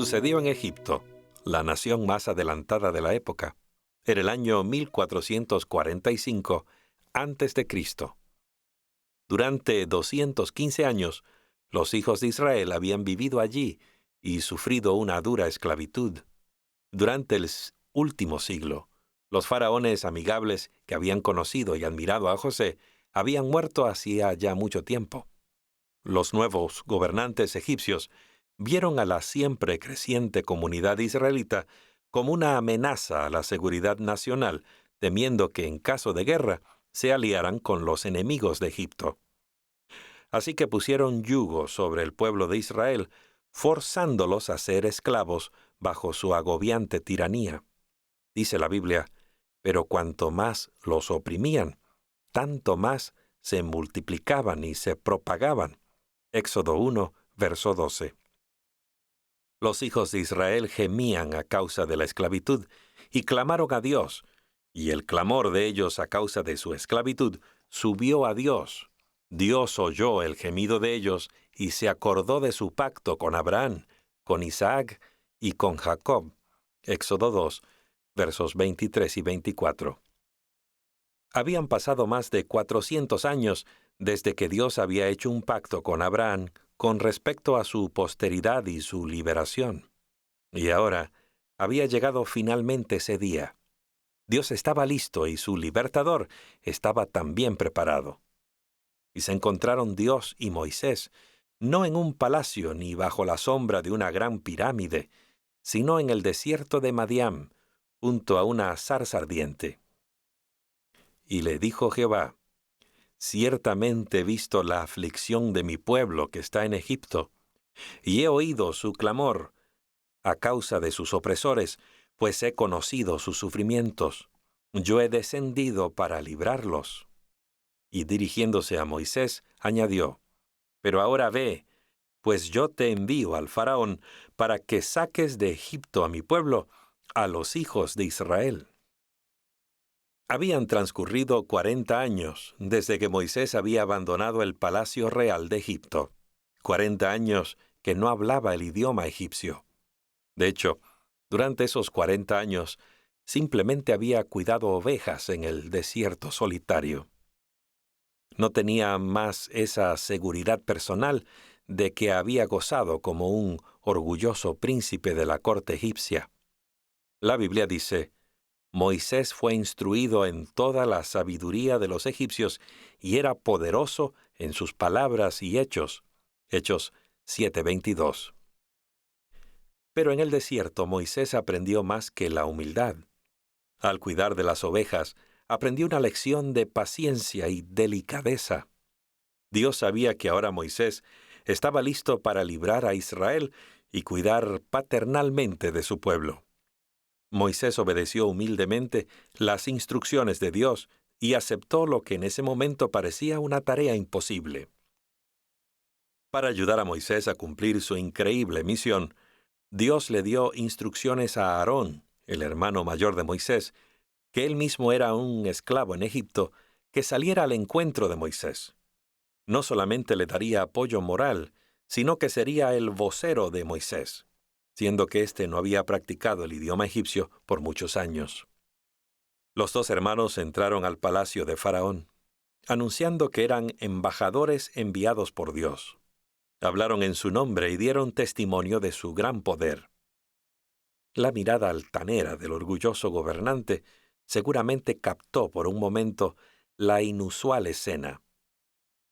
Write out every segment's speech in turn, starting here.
Sucedió en Egipto, la nación más adelantada de la época. Era el año 1445 antes de Cristo. Durante 215 años, los hijos de Israel habían vivido allí y sufrido una dura esclavitud. Durante el último siglo, los faraones amigables que habían conocido y admirado a José habían muerto hacía ya mucho tiempo. Los nuevos gobernantes egipcios vieron a la siempre creciente comunidad israelita como una amenaza a la seguridad nacional, temiendo que en caso de guerra se aliaran con los enemigos de Egipto. Así que pusieron yugo sobre el pueblo de Israel, forzándolos a ser esclavos bajo su agobiante tiranía. Dice la Biblia, pero cuanto más los oprimían, tanto más se multiplicaban y se propagaban. Éxodo 1, verso 12. Los hijos de Israel gemían a causa de la esclavitud y clamaron a Dios, y el clamor de ellos a causa de su esclavitud subió a Dios. Dios oyó el gemido de ellos y se acordó de su pacto con Abraham, con Isaac y con Jacob. Éxodo 2, versos 23 y 24. Habían pasado más de 400 años desde que Dios había hecho un pacto con Abraham con respecto a su posteridad y su liberación. Y ahora había llegado finalmente ese día. Dios estaba listo y su libertador estaba también preparado. Y se encontraron Dios y Moisés, no en un palacio ni bajo la sombra de una gran pirámide, sino en el desierto de Madián, junto a una zarza ardiente. Y le dijo Jehová, ciertamente he visto la aflicción de mi pueblo que está en Egipto, y he oído su clamor a causa de sus opresores, pues he conocido sus sufrimientos. Yo he descendido para librarlos. Y dirigiéndose a Moisés, añadió, pero ahora ve, pues yo te envío al faraón para que saques de Egipto a mi pueblo, a los hijos de Israel. Habían transcurrido 40 años desde que Moisés había abandonado el palacio real de Egipto. 40 años que no hablaba el idioma egipcio. De hecho, durante esos 40 años, simplemente había cuidado ovejas en el desierto solitario. No tenía más esa seguridad personal de que había gozado como un orgulloso príncipe de la corte egipcia. La Biblia dice, Moisés fue instruido en toda la sabiduría de los egipcios y era poderoso en sus palabras y hechos. Hechos 7:22. Pero en el desierto Moisés aprendió más que la humildad. Al cuidar de las ovejas, aprendió una lección de paciencia y delicadeza. Dios sabía que ahora Moisés estaba listo para librar a Israel y cuidar paternalmente de su pueblo. Moisés obedeció humildemente las instrucciones de Dios y aceptó lo que en ese momento parecía una tarea imposible. Para ayudar a Moisés a cumplir su increíble misión, Dios le dio instrucciones a Aarón, el hermano mayor de Moisés, que él mismo era un esclavo en Egipto, que saliera al encuentro de Moisés. No solamente le daría apoyo moral, sino que sería el vocero de Moisés, siendo que éste no había practicado el idioma egipcio por muchos años. Los dos hermanos entraron al palacio de Faraón, anunciando que eran embajadores enviados por Dios. Hablaron en su nombre y dieron testimonio de su gran poder. La mirada altanera del orgulloso gobernante seguramente captó por un momento la inusual escena.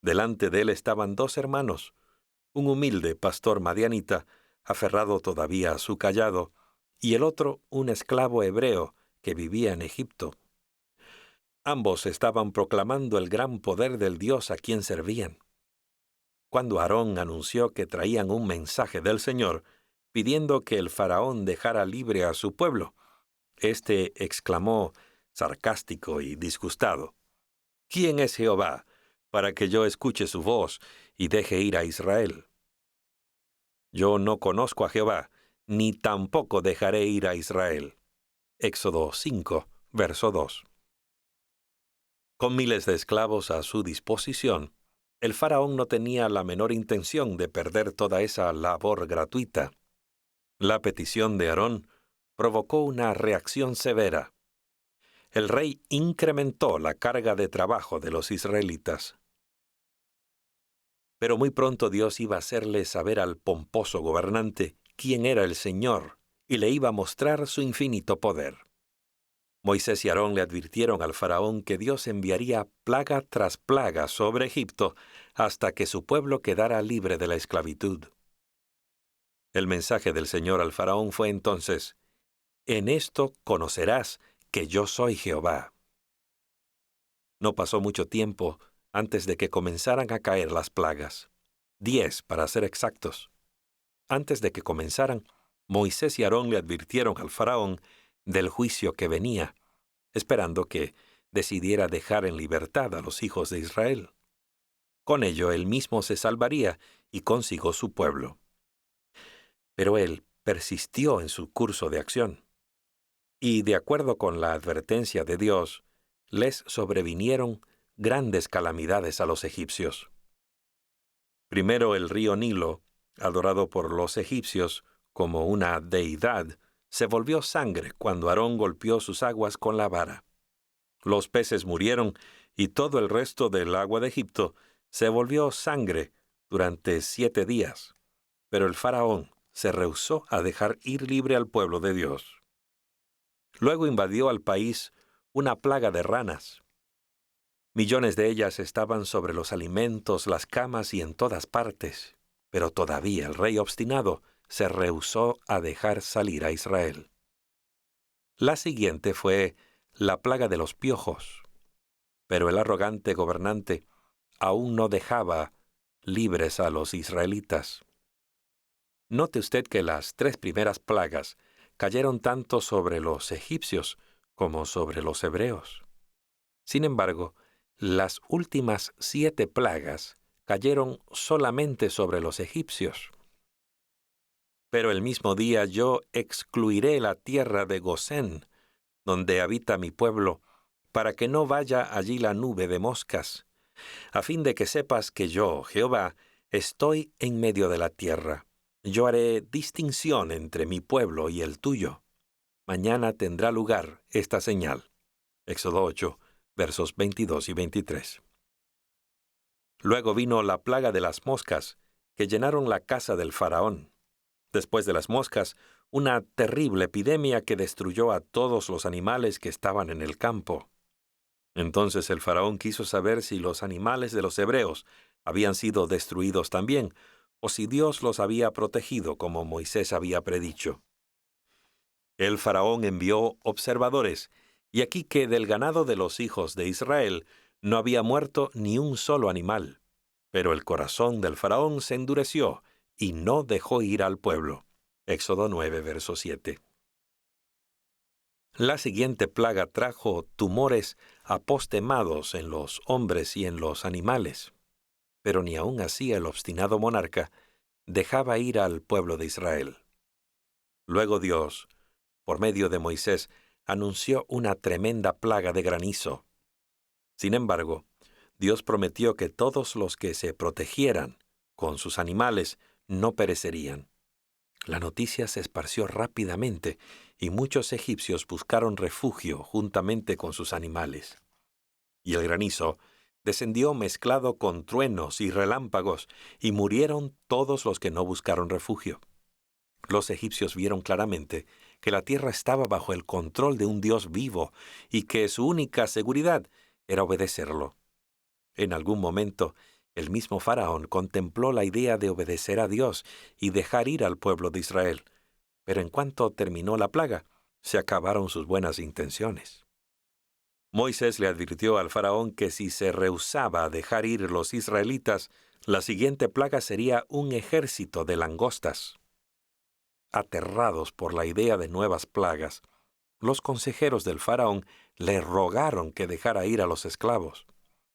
Delante de él estaban dos hermanos, un humilde pastor madianita, aferrado todavía a su cayado, y el otro un esclavo hebreo que vivía en Egipto. Ambos estaban proclamando el gran poder del Dios a quien servían. Cuando Aarón anunció que traían un mensaje del Señor, pidiendo que el faraón dejara libre a su pueblo, éste exclamó, sarcástico y disgustado, ¿quién es Jehová, para que yo escuche su voz y deje ir a Israel? Yo no conozco a Jehová, ni tampoco dejaré ir a Israel. Éxodo 5, verso 2. Con miles de esclavos a su disposición, el faraón no tenía la menor intención de perder toda esa labor gratuita. La petición de Aarón provocó una reacción severa. El rey incrementó la carga de trabajo de los israelitas. Pero muy pronto Dios iba a hacerle saber al pomposo gobernante quién era el Señor y le iba a mostrar su infinito poder. Moisés y Aarón le advirtieron al faraón que Dios enviaría plaga tras plaga sobre Egipto hasta que su pueblo quedara libre de la esclavitud. El mensaje del Señor al faraón fue entonces: «En esto conocerás que yo soy Jehová». No pasó mucho tiempo antes de que comenzaran a caer las plagas. 10, para ser exactos. Antes de que comenzaran, Moisés y Aarón le advirtieron al faraón del juicio que venía, esperando que decidiera dejar en libertad a los hijos de Israel. Con ello él mismo se salvaría y consigo su pueblo. Pero él persistió en su curso de acción. Y de acuerdo con la advertencia de Dios, les sobrevinieron grandes calamidades a los egipcios. Primero, el río Nilo, adorado por los egipcios como una deidad, se volvió sangre cuando Aarón golpeó sus aguas con la vara. Los peces murieron y todo el resto del agua de Egipto se volvió sangre durante 7 días. Pero el faraón se rehusó a dejar ir libre al pueblo de Dios. Luego invadió al país una plaga de ranas. Millones de ellas estaban sobre los alimentos, las camas y en todas partes. Pero todavía el rey obstinado se rehusó a dejar salir a Israel. La siguiente fue la plaga de los piojos. Pero el arrogante gobernante aún no dejaba libres a los israelitas. Note usted que las 3 primeras plagas cayeron tanto sobre los egipcios como sobre los hebreos. Sin embargo, las últimas 7 plagas cayeron solamente sobre los egipcios. Pero el mismo día yo excluiré la tierra de Gosén, donde habita mi pueblo, para que no vaya allí la nube de moscas, a fin de que sepas que yo, Jehová, estoy en medio de la tierra. Yo haré distinción entre mi pueblo y el tuyo. Mañana tendrá lugar esta señal. Éxodo 8, versos 22 y 23. Luego vino la plaga de las moscas, que llenaron la casa del faraón. Después de las moscas, una terrible epidemia que destruyó a todos los animales que estaban en el campo. Entonces el faraón quiso saber si los animales de los hebreos habían sido destruidos también, o si Dios los había protegido como Moisés había predicho. El faraón envió observadores, y aquí que del ganado de los hijos de Israel no había muerto ni un solo animal. Pero el corazón del faraón se endureció y no dejó ir al pueblo. Éxodo 9, verso 7. La siguiente plaga trajo tumores apostemados en los hombres y en los animales. Pero ni aun así el obstinado monarca dejaba ir al pueblo de Israel. Luego Dios, por medio de Moisés, anunció una tremenda plaga de granizo. Sin embargo, Dios prometió que todos los que se protegieran con sus animales no perecerían. La noticia se esparció rápidamente y muchos egipcios buscaron refugio juntamente con sus animales. Y el granizo descendió mezclado con truenos y relámpagos, y murieron todos los que no buscaron refugio. Los egipcios vieron claramente que la tierra estaba bajo el control de un Dios vivo y que su única seguridad era obedecerlo. En algún momento, el mismo faraón contempló la idea de obedecer a Dios y dejar ir al pueblo de Israel, pero en cuanto terminó la plaga, se acabaron sus buenas intenciones. Moisés le advirtió al faraón que si se rehusaba a dejar ir los israelitas, la siguiente plaga sería un ejército de langostas. Aterrados por la idea de nuevas plagas, los consejeros del faraón le rogaron que dejara ir a los esclavos,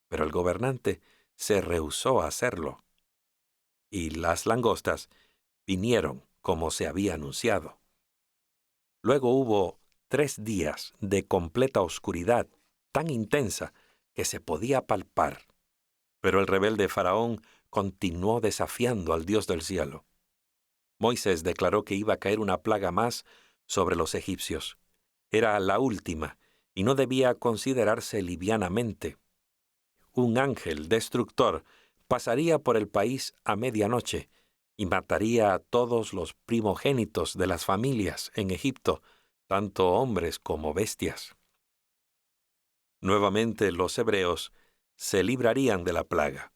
pero el gobernante se rehusó a hacerlo. Y las langostas vinieron como se había anunciado. Luego hubo 3 días de completa oscuridad, tan intensa que se podía palpar. Pero el rebelde faraón continuó desafiando al Dios del cielo. Moisés declaró que iba a caer una plaga más sobre los egipcios. Era la última y no debía considerarse livianamente. Un ángel destructor pasaría por el país a medianoche y mataría a todos los primogénitos de las familias en Egipto, tanto hombres como bestias. Nuevamente los hebreos se librarían de la plaga,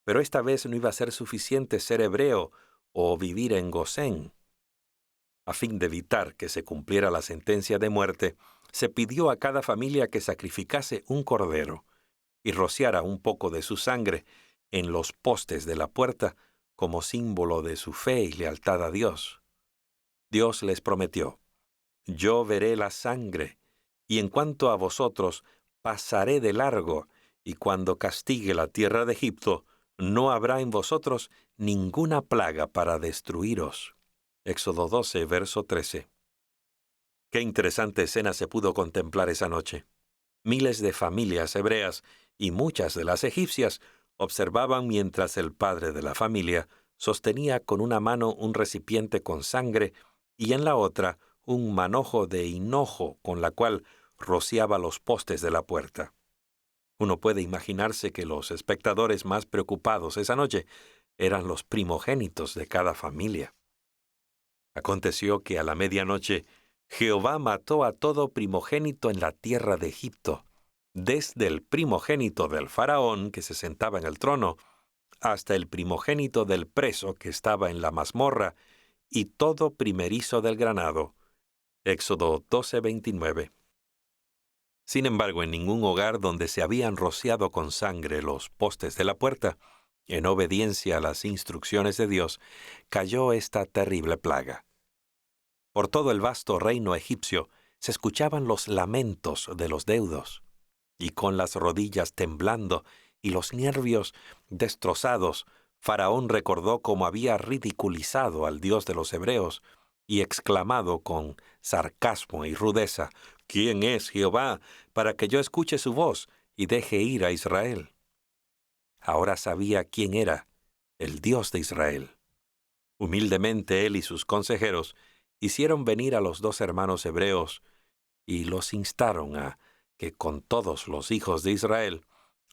pero esta vez no iba a ser suficiente ser hebreo o vivir en Gosén. A fin de evitar que se cumpliera la sentencia de muerte, se pidió a cada familia que sacrificase un cordero y rociara un poco de su sangre en los postes de la puerta como símbolo de su fe y lealtad a Dios. Dios les prometió: «Yo veré la sangre, y en cuanto a vosotros, pasaré de largo, y cuando castigue la tierra de Egipto, no habrá en vosotros ninguna plaga para destruiros». Éxodo 12, verso 13. Qué interesante escena se pudo contemplar esa noche. Miles de familias hebreas y muchas de las egipcias observaban mientras el padre de la familia sostenía con una mano un recipiente con sangre y en la otra un manojo de hinojo con la cual rociaba los postes de la puerta. Uno puede imaginarse que los espectadores más preocupados esa noche eran los primogénitos de cada familia. Aconteció que a la medianoche Jehová mató a todo primogénito en la tierra de Egipto, desde el primogénito del faraón que se sentaba en el trono, hasta el primogénito del preso que estaba en la mazmorra, y todo primerizo del ganado. Éxodo 12:29. Sin embargo, en ningún hogar donde se habían rociado con sangre los postes de la puerta, en obediencia a las instrucciones de Dios, cayó esta terrible plaga. Por todo el vasto reino egipcio se escuchaban los lamentos de los deudos, y con las rodillas temblando y los nervios destrozados, Faraón recordó cómo había ridiculizado al Dios de los hebreos y exclamado con sarcasmo y rudeza: «¿Quién es Jehová para que yo escuche su voz y deje ir a Israel?». Ahora sabía quién era el Dios de Israel. Humildemente él y sus consejeros hicieron venir a los dos hermanos hebreos y los instaron a que con todos los hijos de Israel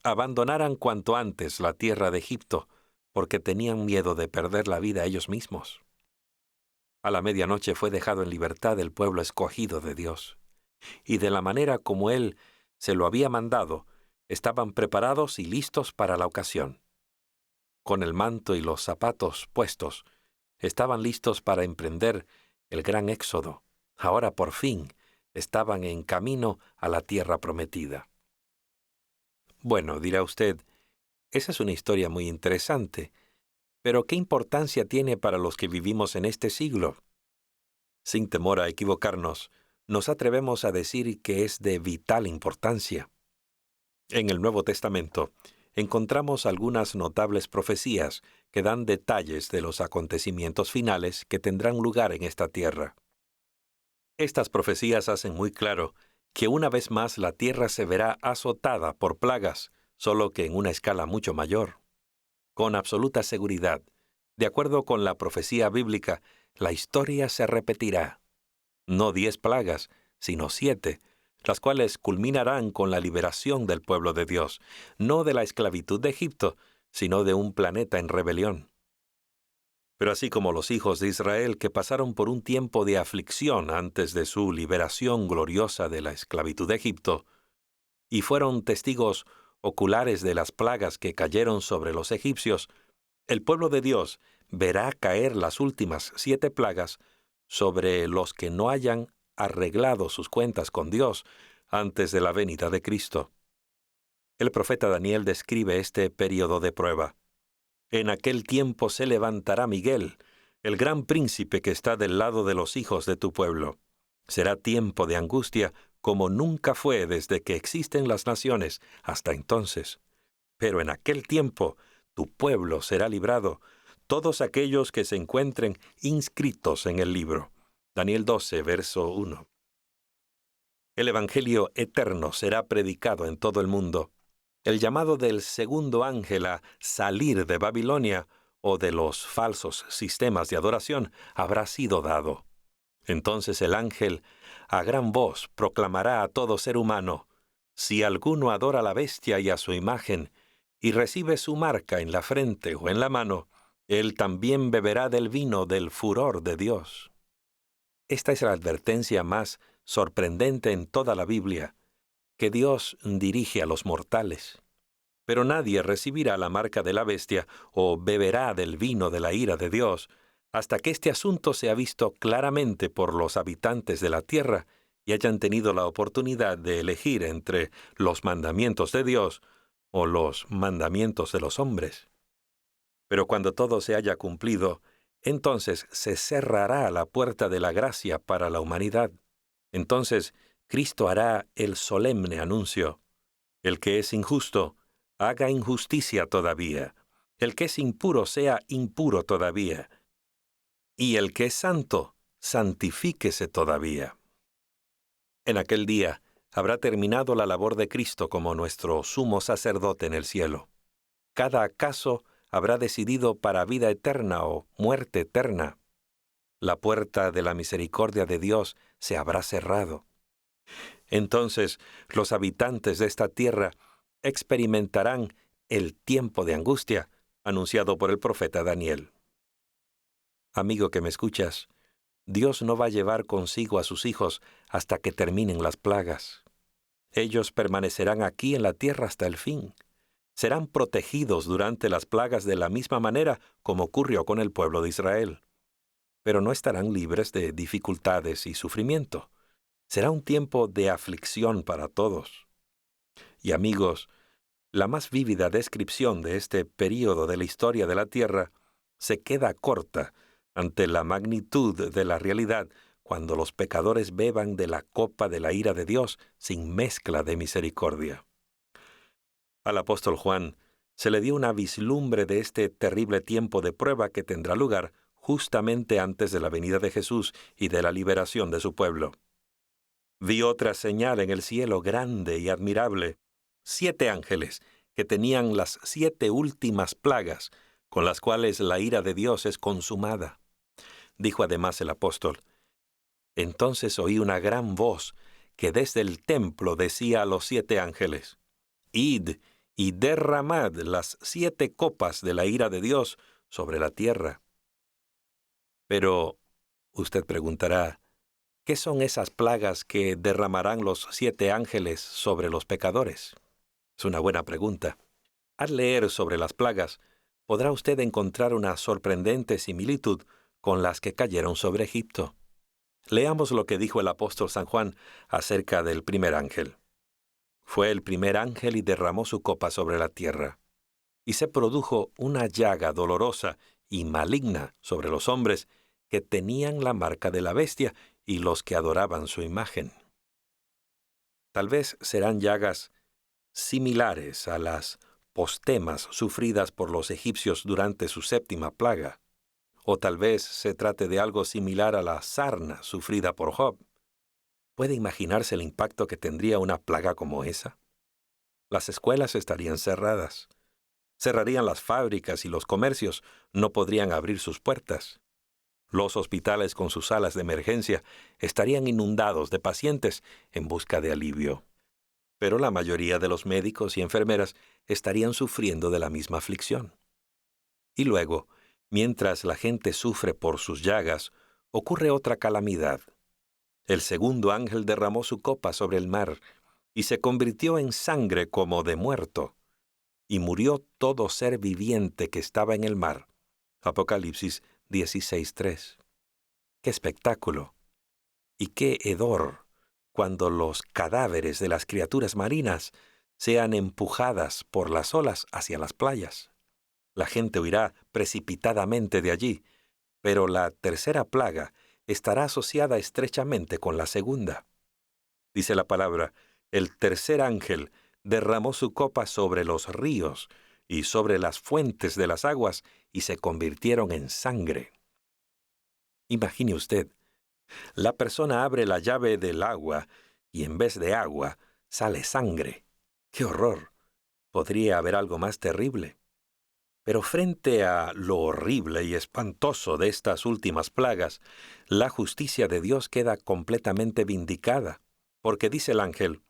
abandonaran cuanto antes la tierra de Egipto, porque tenían miedo de perder la vida ellos mismos. A la medianoche fue dejado en libertad el pueblo escogido de Dios, y de la manera como Él se lo había mandado, estaban preparados y listos para la ocasión. Con el manto y los zapatos puestos, estaban listos para emprender el gran éxodo. Ahora por fin estaban en camino a la tierra prometida. Bueno, dirá usted, esa es una historia muy interesante, pero ¿qué importancia tiene para los que vivimos en este siglo? Sin temor a equivocarnos, nos atrevemos a decir que es de vital importancia. En el Nuevo Testamento encontramos algunas notables profecías que dan detalles de los acontecimientos finales que tendrán lugar en esta tierra. Estas profecías hacen muy claro que una vez más la tierra se verá azotada por plagas, solo que en una escala mucho mayor. Con absoluta seguridad, de acuerdo con la profecía bíblica, la historia se repetirá. No 10 plagas, sino 7, las cuales culminarán con la liberación del pueblo de Dios, no de la esclavitud de Egipto, sino de un planeta en rebelión. Pero así como los hijos de Israel que pasaron por un tiempo de aflicción antes de su liberación gloriosa de la esclavitud de Egipto, y fueron testigos oculares de las plagas que cayeron sobre los egipcios, el pueblo de Dios verá caer las últimas 7 plagas sobre los que no hayan arreglado sus cuentas con Dios antes de la venida de Cristo. El profeta Daniel describe este período de prueba. En aquel tiempo se levantará Miguel, el gran príncipe que está del lado de los hijos de tu pueblo. Será tiempo de angustia como nunca fue desde que existen las naciones hasta entonces. Pero en aquel tiempo tu pueblo será librado, todos aquellos que se encuentren inscritos en el libro. Daniel 12, verso 1. El Evangelio eterno será predicado en todo el mundo. El llamado del segundo ángel a salir de Babilonia o de los falsos sistemas de adoración habrá sido dado. Entonces el ángel, a gran voz, proclamará a todo ser humano: si alguno adora a la bestia y a su imagen, y recibe su marca en la frente o en la mano, él también beberá del vino del furor de Dios. Esta es la advertencia más sorprendente en toda la Biblia, que Dios dirige a los mortales. Pero nadie recibirá la marca de la bestia o beberá del vino de la ira de Dios hasta que este asunto sea visto claramente por los habitantes de la tierra y hayan tenido la oportunidad de elegir entre los mandamientos de Dios o los mandamientos de los hombres. Pero cuando todo se haya cumplido, entonces se cerrará la puerta de la gracia para la humanidad. Entonces Cristo hará el solemne anuncio: el que es injusto, haga injusticia todavía; el que es impuro, sea impuro todavía; y el que es santo, santifíquese todavía. En aquel día habrá terminado la labor de Cristo como nuestro sumo sacerdote en el cielo. Cada caso habrá decidido para vida eterna o muerte eterna. La puerta de la misericordia de Dios se habrá cerrado. Entonces los habitantes de esta tierra experimentarán el tiempo de angustia anunciado por el profeta Daniel. Amigo que me escuchas, Dios no va a llevar consigo a sus hijos hasta que terminen las plagas. Ellos permanecerán aquí en la tierra hasta el fin. Serán protegidos durante las plagas de la misma manera como ocurrió con el pueblo de Israel. Pero no estarán libres de dificultades y sufrimiento. Será un tiempo de aflicción para todos. Y amigos, la más vívida descripción de este período de la historia de la tierra se queda corta ante la magnitud de la realidad cuando los pecadores beban de la copa de la ira de Dios sin mezcla de misericordia. Al apóstol Juan se le dio una vislumbre de este terrible tiempo de prueba que tendrá lugar justamente antes de la venida de Jesús y de la liberación de su pueblo. Vi otra señal en el cielo grande y admirable: 7 ángeles que tenían las 7 últimas plagas, con las cuales la ira de Dios es consumada. Dijo además el apóstol: entonces oí una gran voz que desde el templo decía a los 7 ángeles: id y derramad las 7 copas de la ira de Dios sobre la tierra. Pero usted preguntará: ¿qué son esas plagas que derramarán los 7 ángeles sobre los pecadores? Es una buena pregunta. Al leer sobre las plagas, podrá usted encontrar una sorprendente similitud con las que cayeron sobre Egipto. Leamos lo que dijo el apóstol San Juan acerca del primer ángel. Fue el primer ángel y derramó su copa sobre la tierra. Y se produjo una llaga dolorosa y maligna sobre los hombres que tenían la marca de la bestia y los que adoraban su imagen. Tal vez serán llagas similares a las postemas sufridas por los egipcios durante su 7ª plaga. O tal vez se trate de algo similar a la sarna sufrida por Job. ¿Puede imaginarse el impacto que tendría una plaga como esa? Las escuelas estarían cerradas. Cerrarían las fábricas y los comercios no podrían abrir sus puertas. Los hospitales con sus salas de emergencia estarían inundados de pacientes en busca de alivio. Pero la mayoría de los médicos y enfermeras estarían sufriendo de la misma aflicción. Y luego, mientras la gente sufre por sus llagas, ocurre otra calamidad. El segundo ángel derramó su copa sobre el mar, y se convirtió en sangre como de muerto, y murió todo ser viviente que estaba en el mar. Apocalipsis 16:3. ¡Qué espectáculo! Y qué hedor cuando los cadáveres de las criaturas marinas sean empujadas por las olas hacia las playas. La gente huirá precipitadamente de allí, pero la tercera plaga estará asociada estrechamente con la segunda. Dice la palabra: el tercer ángel derramó su copa sobre los ríos y sobre las fuentes de las aguas, y se convirtieron en sangre. Imagine usted, la persona abre la llave del agua y en vez de agua sale sangre. ¡Qué horror! ¿Podría haber algo más terrible? Pero frente a lo horrible y espantoso de estas últimas plagas, la justicia de Dios queda completamente vindicada, porque dice el ángel: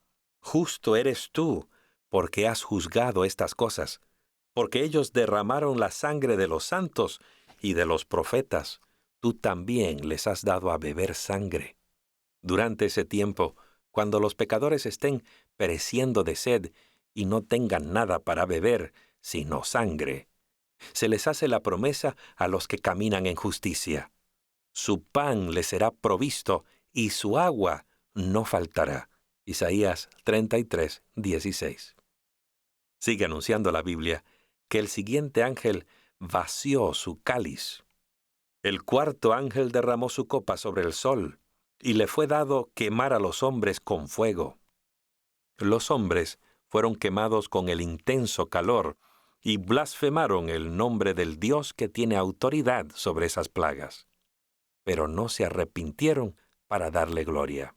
«Justo eres tú, porque has juzgado estas cosas, porque ellos derramaron la sangre de los santos y de los profetas. Tú también les has dado a beber sangre». Durante ese tiempo, cuando los pecadores estén pereciendo de sed y no tengan nada para beber, sino sangre, se les hace la promesa a los que caminan en justicia. Su pan les será provisto y su agua no faltará. Isaías 33:16. Sigue anunciando la Biblia que el siguiente ángel vació su cáliz. El cuarto ángel derramó su copa sobre el sol, y le fue dado quemar a los hombres con fuego. Los hombres fueron quemados con el intenso calor y blasfemaron el nombre del Dios que tiene autoridad sobre esas plagas, pero no se arrepintieron para darle gloria.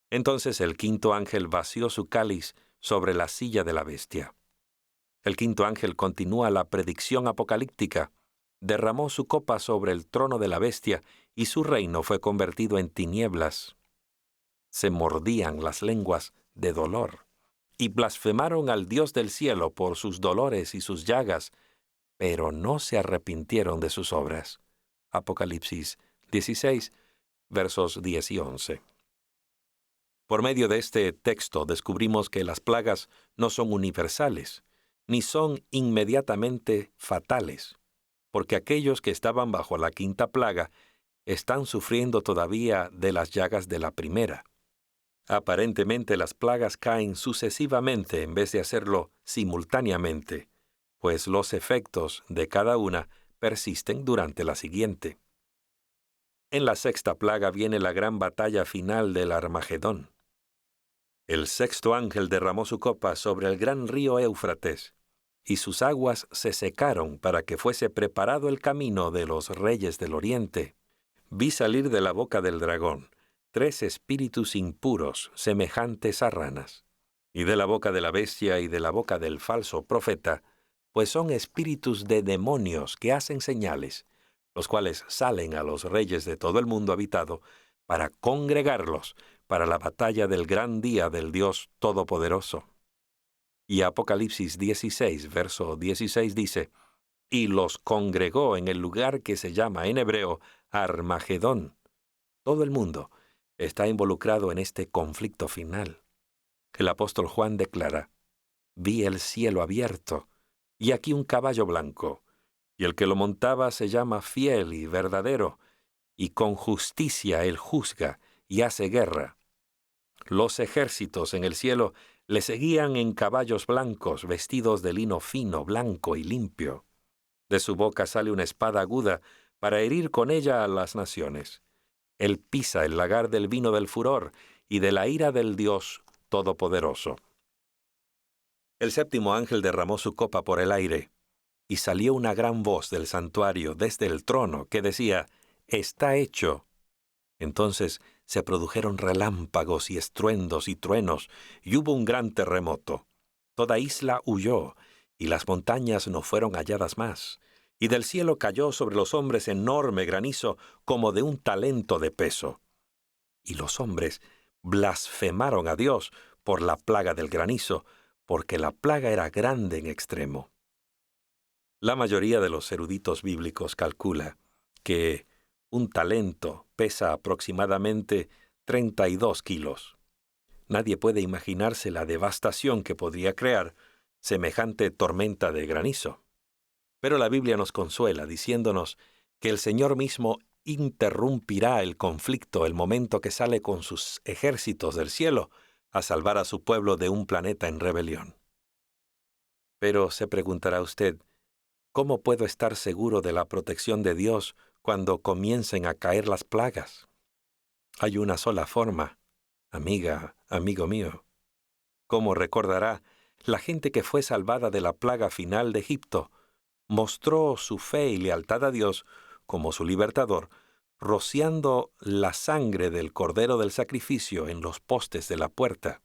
Entonces el quinto ángel vació su cáliz sobre la silla de la bestia. El quinto ángel continúa la predicción apocalíptica. Derramó su copa sobre el trono de la bestia y su reino fue convertido en tinieblas. Se mordían las lenguas de dolor y blasfemaron al Dios del cielo por sus dolores y sus llagas, pero no se arrepintieron de sus obras. Apocalipsis 16, versos 10 y 11. Por medio de este texto descubrimos que las plagas no son universales, ni son inmediatamente fatales, porque aquellos que estaban bajo la quinta plaga están sufriendo todavía de las llagas de la primera. Aparentemente las plagas caen sucesivamente en vez de hacerlo simultáneamente, pues los efectos de cada una persisten durante la siguiente. En la sexta plaga viene la gran batalla final del Armagedón. El sexto ángel derramó su copa sobre el gran río Éufrates, y sus aguas se secaron para que fuese preparado el camino de los reyes del oriente. Vi salir de la boca del dragón 3 espíritus impuros semejantes a ranas, y de la boca de la bestia y de la boca del falso profeta, pues son espíritus de demonios que hacen señales, los cuales salen a los reyes de todo el mundo habitado para congregarlos para la batalla del gran día del Dios Todopoderoso. Y Apocalipsis 16, verso 16 dice: «Y los congregó en el lugar que se llama en hebreo Armagedón». Todo el mundo está involucrado en este conflicto final. El apóstol Juan declara: «Vi el cielo abierto, y aquí un caballo blanco, y el que lo montaba se llama Fiel y Verdadero, y con justicia él juzga y hace guerra». Los ejércitos en el cielo le seguían en caballos blancos, vestidos de lino fino, blanco y limpio. De su boca sale una espada aguda para herir con ella a las naciones. Él pisa el lagar del vino del furor y de la ira del Dios Todopoderoso. El séptimo ángel derramó su copa por el aire, y salió una gran voz del santuario desde el trono que decía: «Está hecho». Entonces se produjeron relámpagos y estruendos y truenos, y hubo un gran terremoto. Toda isla huyó, y las montañas no fueron halladas más. Y del cielo cayó sobre los hombres enorme granizo, como de un talento de peso. Y los hombres blasfemaron a Dios por la plaga del granizo, porque la plaga era grande en extremo. La mayoría de los eruditos bíblicos calcula que un talento pesa aproximadamente 32 kilos. Nadie puede imaginarse la devastación que podría crear semejante tormenta de granizo. Pero la Biblia nos consuela diciéndonos que el Señor mismo interrumpirá el conflicto el momento que sale con sus ejércitos del cielo a salvar a su pueblo de un planeta en rebelión. Pero se preguntará usted: ¿cómo puedo estar seguro de la protección de Dios cuando comiencen a caer las plagas? Hay una sola forma, amiga, amigo mío. Como recordará, la gente que fue salvada de la plaga final de Egipto mostró su fe y lealtad a Dios como su libertador, rociando la sangre del cordero del sacrificio en los postes de la puerta.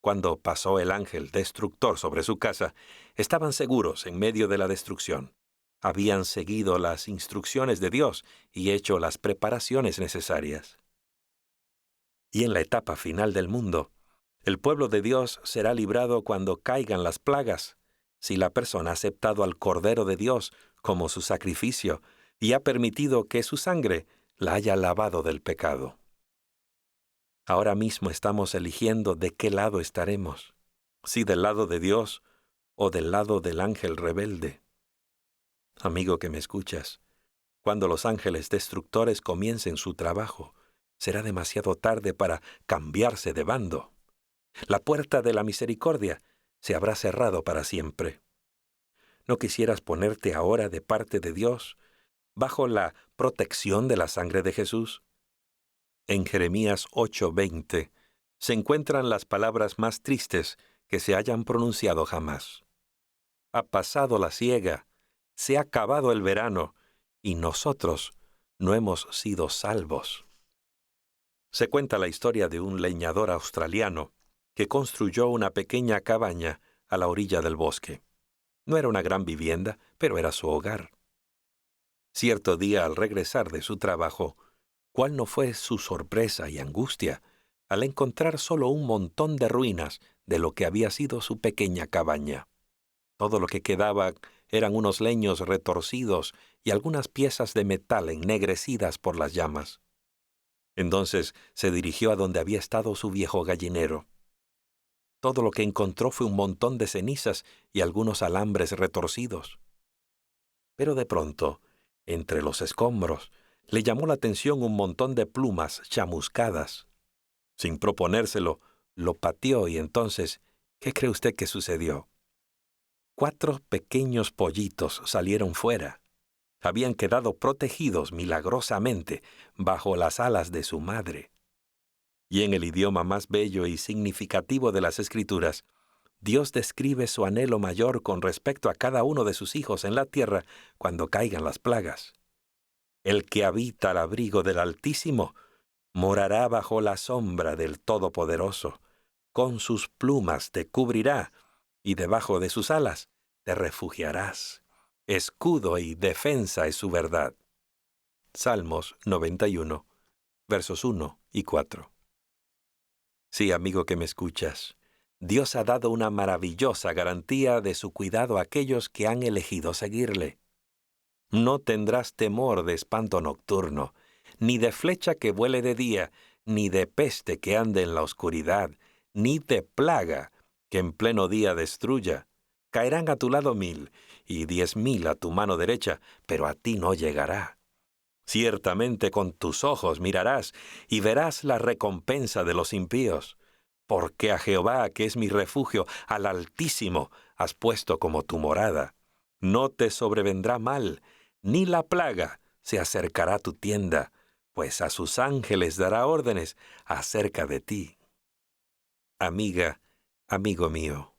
Cuando pasó el ángel destructor sobre su casa, estaban seguros en medio de la destrucción. Habían seguido las instrucciones de Dios y hecho las preparaciones necesarias. Y en la etapa final del mundo, el pueblo de Dios será librado cuando caigan las plagas, si la persona ha aceptado al Cordero de Dios como su sacrificio y ha permitido que su sangre la haya lavado del pecado. Ahora mismo estamos eligiendo de qué lado estaremos, si del lado de Dios o del lado del ángel rebelde. Amigo que me escuchas, cuando los ángeles destructores comiencen su trabajo, será demasiado tarde para cambiarse de bando. La puerta de la misericordia se habrá cerrado para siempre. ¿No quisieras ponerte ahora de parte de Dios, bajo la protección de la sangre de Jesús? En Jeremías 8:20 se encuentran las palabras más tristes que se hayan pronunciado jamás. Ha pasado la siega, se ha acabado el verano, y nosotros no hemos sido salvos. Se cuenta la historia de un leñador australiano que construyó una pequeña cabaña a la orilla del bosque. No era una gran vivienda, pero era su hogar. Cierto día, al regresar de su trabajo, ¿cuál no fue su sorpresa y angustia al encontrar solo un montón de ruinas de lo que había sido su pequeña cabaña? Todo lo que quedaba eran unos leños retorcidos y algunas piezas de metal ennegrecidas por las llamas. Entonces se dirigió a donde había estado su viejo gallinero. Todo lo que encontró fue un montón de cenizas y algunos alambres retorcidos. Pero de pronto, entre los escombros, le llamó la atención un montón de plumas chamuscadas. Sin proponérselo, lo pateó y entonces, ¿qué cree usted que sucedió? 4 pequeños pollitos salieron fuera. Habían quedado protegidos milagrosamente bajo las alas de su madre. Y en el idioma más bello y significativo de las Escrituras, Dios describe su anhelo mayor con respecto a cada uno de sus hijos en la tierra cuando caigan las plagas. El que habita al abrigo del Altísimo morará bajo la sombra del Todopoderoso. Con sus plumas te cubrirá, y debajo de sus alas te refugiarás. Escudo y defensa es su verdad. Salmos 91, versos 1 y 4. Sí, amigo que me escuchas, Dios ha dado una maravillosa garantía de su cuidado a aquellos que han elegido seguirle. No tendrás temor de espanto nocturno, ni de flecha que vuele de día, ni de peste que ande en la oscuridad, ni de plaga que en pleno día destruya. Caerán a tu lado 1000 y 10,000 a tu mano derecha, pero a ti no llegará. Ciertamente con tus ojos mirarás y verás la recompensa de los impíos, porque a Jehová, que es mi refugio, al Altísimo, has puesto como tu morada. No te sobrevendrá mal, ni la plaga se acercará a tu tienda, pues a sus ángeles dará órdenes acerca de ti. Amiga, amigo mío,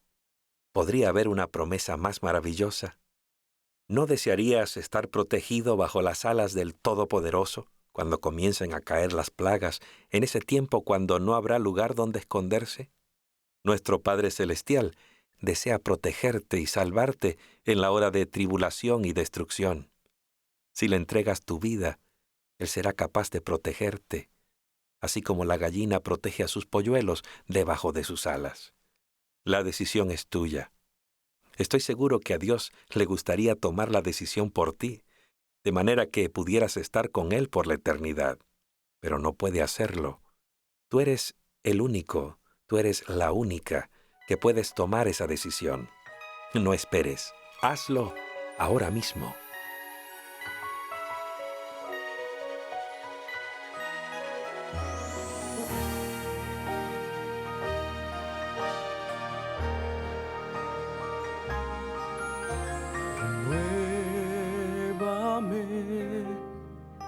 ¿podría haber una promesa más maravillosa? ¿No desearías estar protegido bajo las alas del Todopoderoso cuando comiencen a caer las plagas, en ese tiempo cuando no habrá lugar donde esconderse? Nuestro Padre Celestial desea protegerte y salvarte en la hora de tribulación y destrucción. Si le entregas tu vida, Él será capaz de protegerte, así como la gallina protege a sus polluelos debajo de sus alas. La decisión es tuya. Estoy seguro que a Dios le gustaría tomar la decisión por ti, de manera que pudieras estar con Él por la eternidad, pero no puede hacerlo. Tú eres el único, tú eres la única que puedes tomar esa decisión. No esperes, hazlo ahora mismo. Renuévame,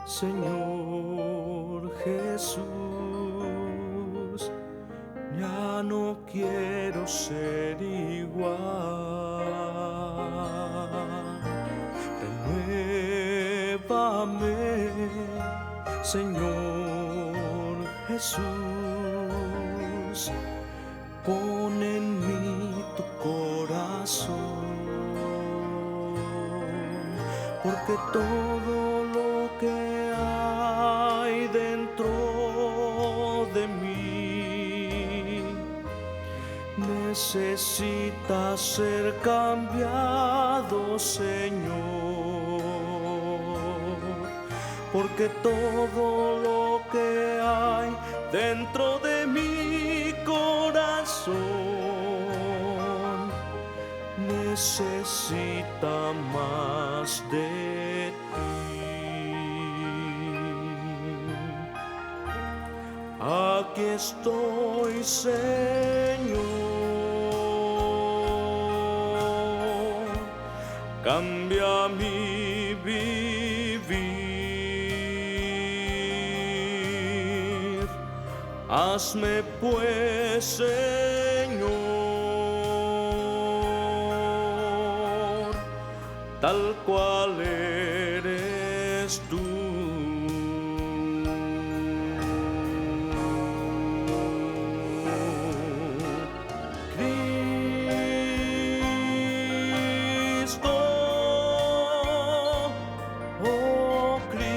Señor Jesús, ya no quiero ser igual. Renuévame, Señor Jesús, Pon en mí tu corazón, porque todo lo que hay dentro de mí necesita ser cambiado, Señor, porque todo lo que hay dentro de mi corazón necesita más de ti. Aquí estoy, Señor, cambia mi vivir, hazme pues, Señor, tal cual eres tú. Cristo, oh Cristo,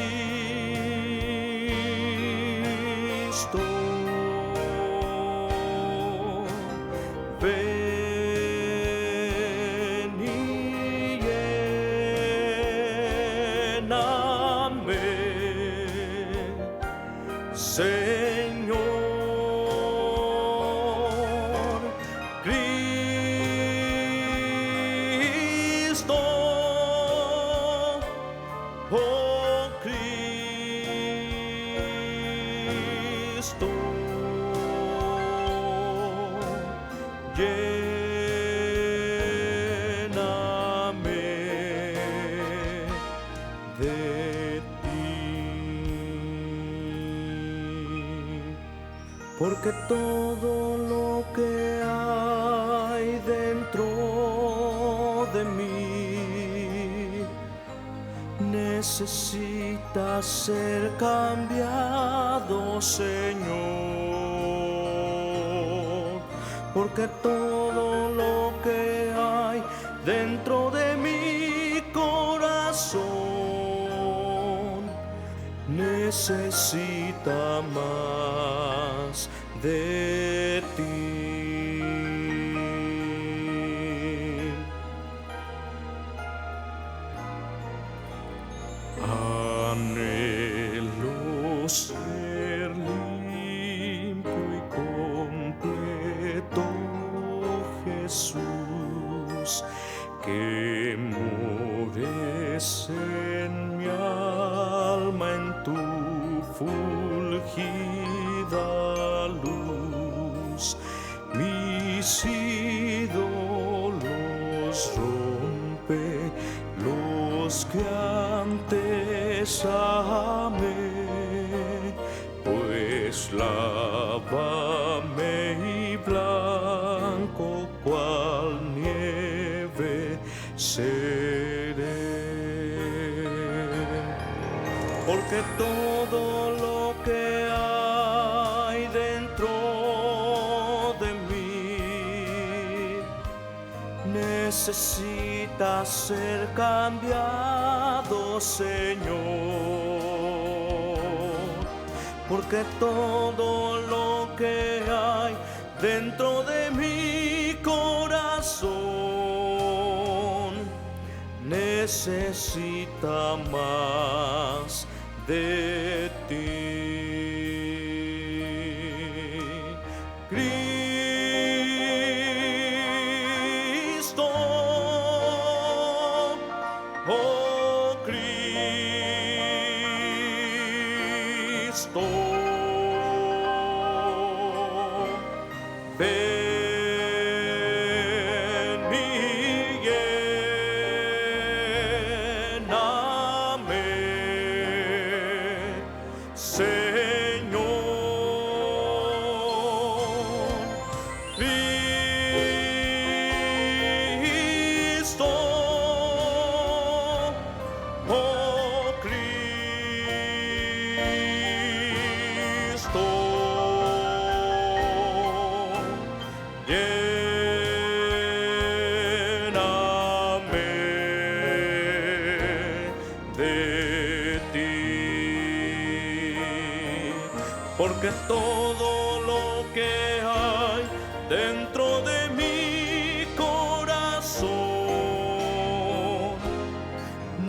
ven y lléname, Señor. Cristo, oh Cristo, lléname de ti, porque todo lo que hay dentro de mí necesita ser cambiado, Señor, porque todo lo que hay dentro de mi corazón necesita más de ti. Anhelo ser limpio y completo, Jesús, que mores en mi alma en tu fulgida luz. Mis ídolos rompe, los que antes amé, pues lávame y blanco cual nieve seré, porque todo lo que hay dentro de mí necesita ser cambiado, Señor, porque todo lo que hay dentro de mi corazón necesita más de ti. Cristo, oh Cristo, ven y lléname, Señor. Cristo, oh Cristo, de ti, porque todo lo que hay dentro de mi corazón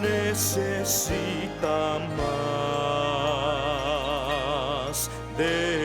necesita más de